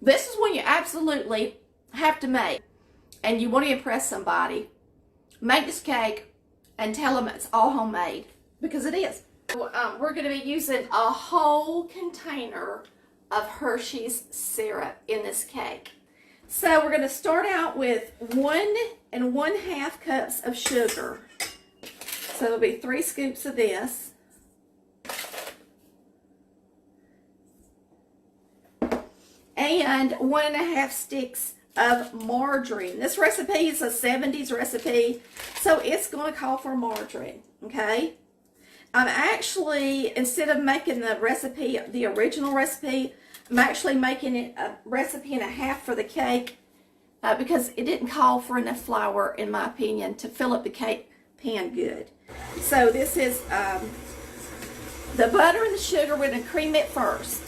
This is when you absolutely have to make, and you want to impress somebody, make this cake and tell them it's all homemade, because it is. We're going to be using a whole container of Hershey's syrup in this cake. So we're going to start out with 1 1/2 cups of sugar. So there'll be 3 scoops of this. And 1 1/2 sticks of margarine. This recipe is a 70s recipe, so it's going to call for margarine, okay? I'm actually, instead of making the recipe, the original recipe, I'm actually making it a recipe and a half for the cake because it didn't call for enough flour, in my opinion, to fill up the cake pan good. So this is the butter and the sugar. We're going to cream it first.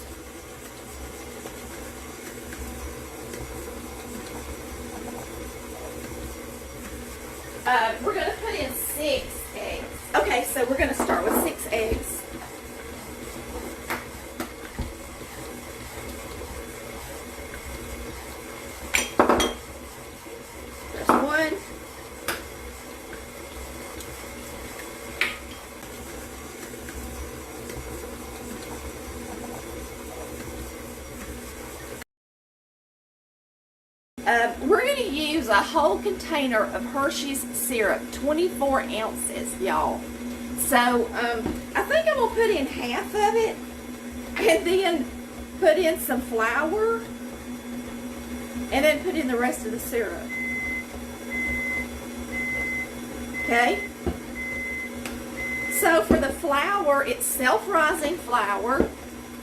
We're going to put in 6 eggs. Okay, so we're going to start with 6 eggs. There's 1. We're going to use a whole container of Hershey's syrup, 24 ounces, y'all. So, I think I'm going to put in half of it and then put in some flour and then put in the rest of the syrup. Okay? So, for the flour, it's self-rising flour,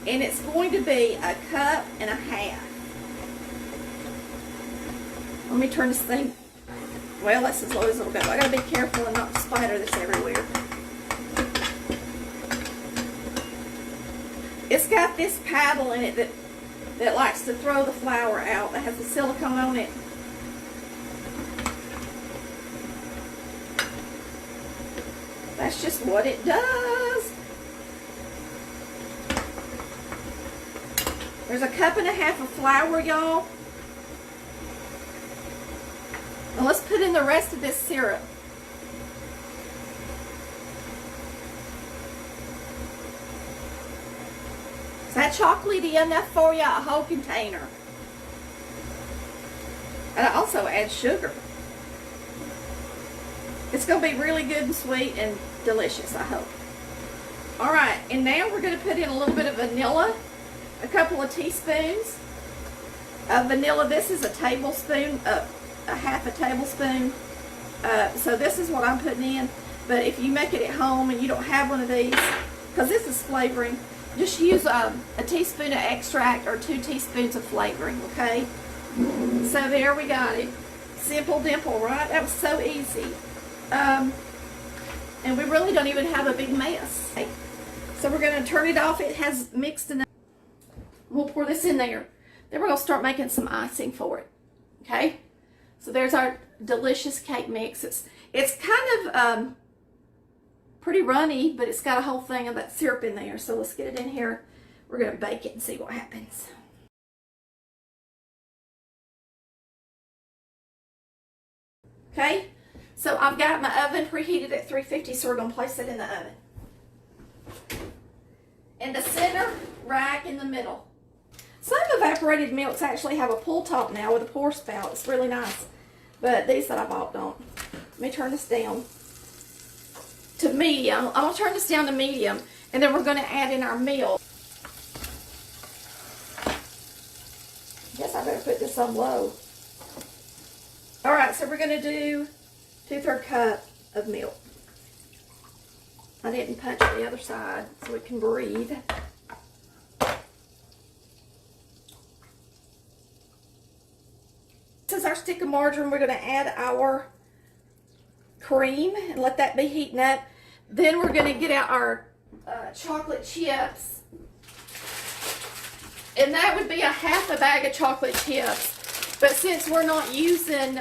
and it's going to be 1.5 cups. Let me turn this thing, well, that's as low as it'll go. I gotta be careful and not splatter this everywhere. It's got this paddle in it that likes to throw the flour out, that has the silicone on it. That's just what it does. There's 1.5 cups of flour, y'all. Now let's put in the rest of this syrup. Is that chocolatey enough for you? A whole container. And I also add sugar. It's going to be really good and sweet and delicious, I hope. Alright, and now we're going to put in a little bit of vanilla. A couple of teaspoons of vanilla. This is a tablespoon, a 1/2 tablespoon. So this is what I'm putting in. But if you make it at home and you don't have one of these, because this is flavoring, just use a teaspoon of extract or 2 teaspoons of flavoring, okay? So there we got it. Simple dimple, right? That was so easy. And we really don't even have a big mess. So we're going to turn it off. It has mixed enough. We'll pour this in there. Then we're going to start making some icing for it, okay? So there's our delicious cake mix. It's kind of pretty runny, but it's got a whole thing of that syrup in there. So let's get it in here. We're going to bake it and see what happens. Okay, so I've got my oven preheated at 350, so we're going to place it in the oven. In the center rack in the middle. Some evaporated milks actually have a pull top now with a pour spout. It's really nice. But these that I bought don't. Let me turn this down to medium. I'm going to turn this down to medium. And then we're going to add in our milk. I guess I better put this on low. Alright, so we're going to do 2/3 cup of milk. I didn't punch the other side so it can breathe. This is our stick of margarine. We're going to add our cream and let that be heating up. Then we're going to get out our chocolate chips. And that would be 1/2 bag of chocolate chips. But since we're not using,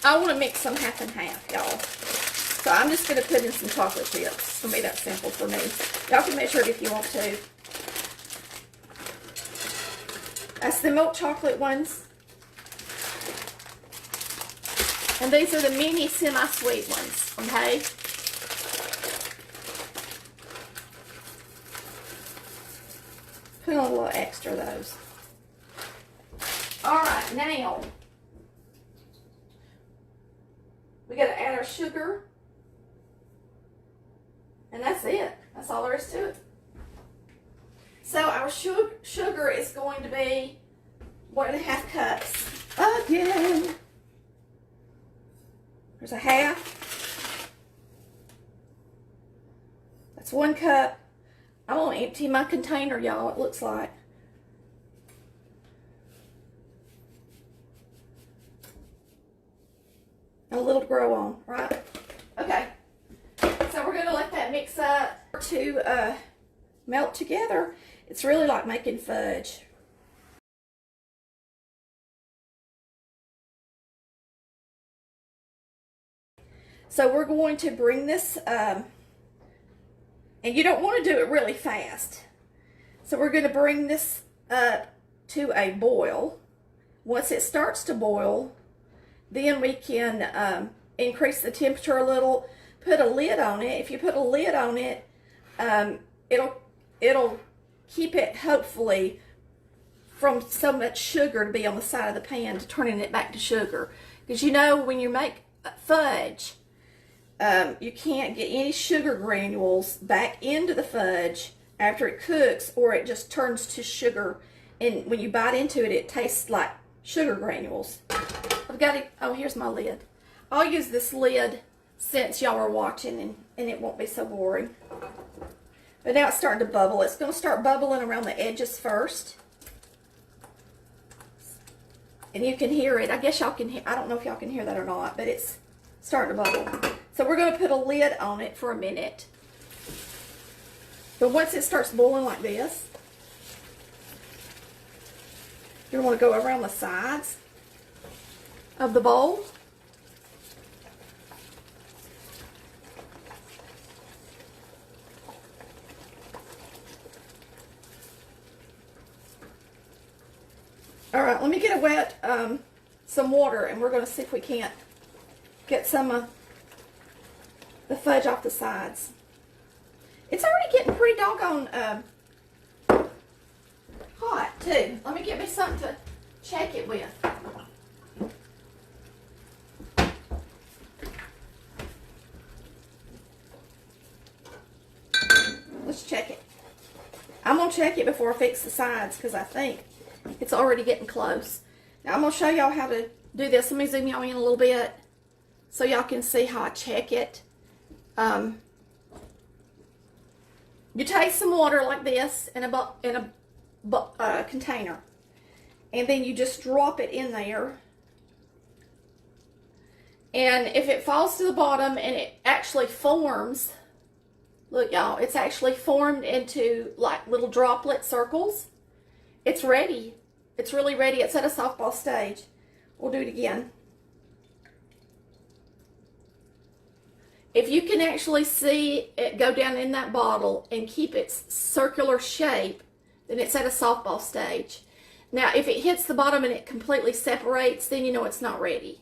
I want to mix them 1/2 and 1/2, y'all. So I'm just going to put in some chocolate chips. It's going to be that simple for me. Y'all can measure it if you want to. That's the milk chocolate ones. And these are the mini semi-sweet ones, okay? Put on a little extra of those. All right, now we got to add our sugar. And that's it. That's all there is to it. So our sugar is going to be 1.5 cups. Again. There's a half. That's 1 cup. I'm going to empty my container, y'all, it looks like. A little to grow on, right? Okay. So we're going to let that mix up to melt together. It's really like making fudge. So we're going to bring this, and you don't want to do it really fast. So we're going to bring this up to a boil. Once it starts to boil, then we can increase the temperature a little, put a lid on it. If you put a lid on it, it'll keep it, hopefully, from so much sugar to be on the side of the pan to turning it back to sugar. Because you know, when you make fudge, you can't get any sugar granules back into the fudge after it cooks, or it just turns to sugar, and when you bite into it, it tastes like sugar granules. I've got it. Oh, here's my lid. I'll use this lid since y'all are watching, and it won't be so boring. But now it's starting to bubble. It's going to start bubbling around the edges first. And you can hear it. I guess y'all can hear. I don't know if y'all can hear that or not, but it's starting to bubble. So we're going to put a lid on it for a minute. But once it starts boiling like this, you want to go around the sides of the bowl. All right, let me get a wet, some water, and we're going to see if we can't get some of the fudge off the sides. It's already getting pretty doggone hot, too. Let me get me something to check it with. Let's check it. I'm going to check it before I fix the sides, because I think it's already getting close. Now, I'm going to show y'all how to do this. Let me zoom y'all in a little bit so y'all can see how I check it. You take some water like this in a container, and then you just drop it in there. And if it falls to the bottom and it actually forms, look y'all, it's actually formed into like little droplet circles. It's ready. It's really ready. It's at a softball stage. We'll do it again. If you can actually see it go down in that bottle and keep its circular shape, then it's at a softball stage. Now, if it hits the bottom and it completely separates, then you know it's not ready.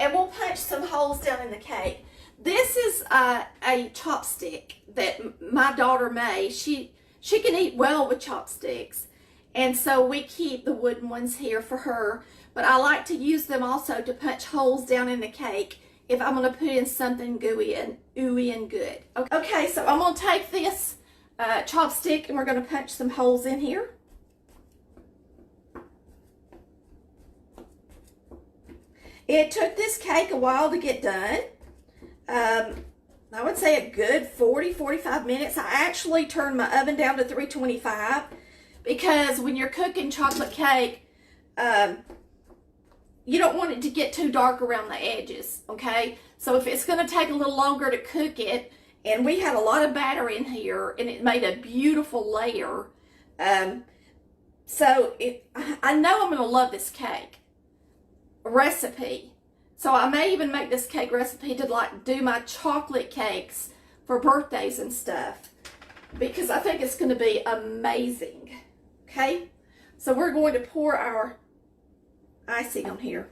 And we'll punch some holes down in the cake. This is a chopstick that my daughter made. She can eat well with chopsticks. And so we keep the wooden ones here for her. But I like to use them also to punch holes down in the cake if I'm going to put in something gooey and ooey and good. Okay, so I'm going to take this chopstick and we're going to punch some holes in here. It took this cake a while to get done. I would say a good 40-45 minutes. I actually turned my oven down to 325 because when you're cooking chocolate cake, you don't want it to get too dark around the edges, okay? So if it's going to take a little longer to cook it, and we had a lot of batter in here, and it made a beautiful layer. So I know I'm going to love this cake recipe. So I may even make this cake recipe to like do my chocolate cakes for birthdays and stuff, because I think it's going to be amazing. Okay, So we're going to pour our icing on here.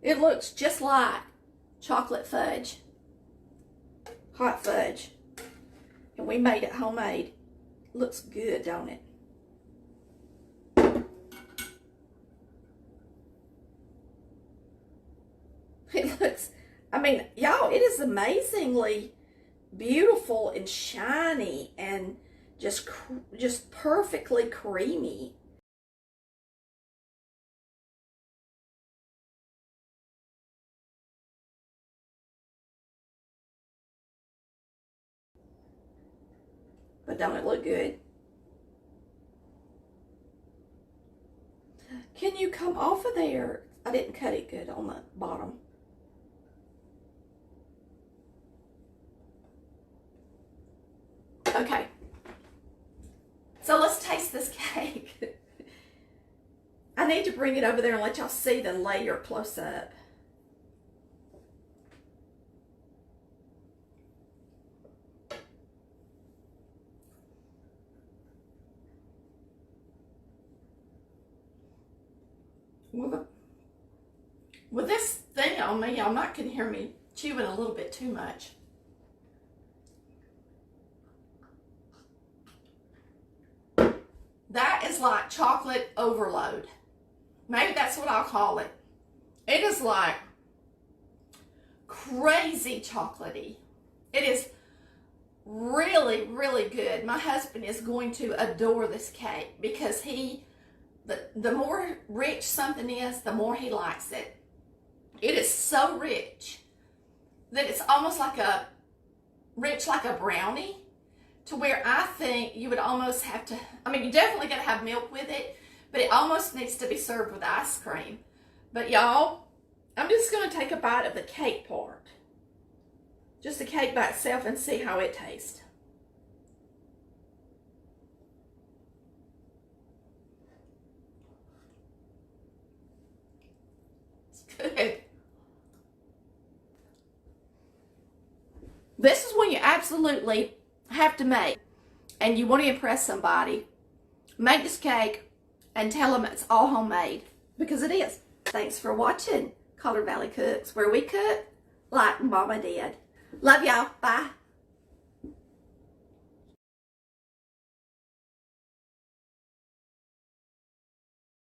It looks just like chocolate fudge, hot fudge. And we made it homemade. Looks good, don't it? It looks, I mean, y'all, it is amazingly beautiful and shiny and just perfectly creamy. But don't it look good? Can you come off of there? I didn't cut it good on the bottom. Okay. So let's taste this cake. I need to bring it over there and let y'all see the layer close up. With this thing on me, y'all might can hear me chewing a little bit too much. That is like chocolate overload. Maybe that's what I'll call it. It is like crazy chocolatey. It is really, really good. My husband is going to adore this cake because the more rich something is, the more he likes it. It is so rich that it's almost like rich like a brownie, to where I think you would almost have to, I mean, you definitely gotta have milk with it, but it almost needs to be served with ice cream. But y'all, I'm just gonna take a bite of the cake part. Just the cake by itself and see how it tastes. It's good. This is when you absolutely have to make, and you want to impress somebody, make this cake and tell them it's all homemade, because it is. Thanks for watching Collar Valley Cooks, where we cook like Mama did. Love y'all. Bye.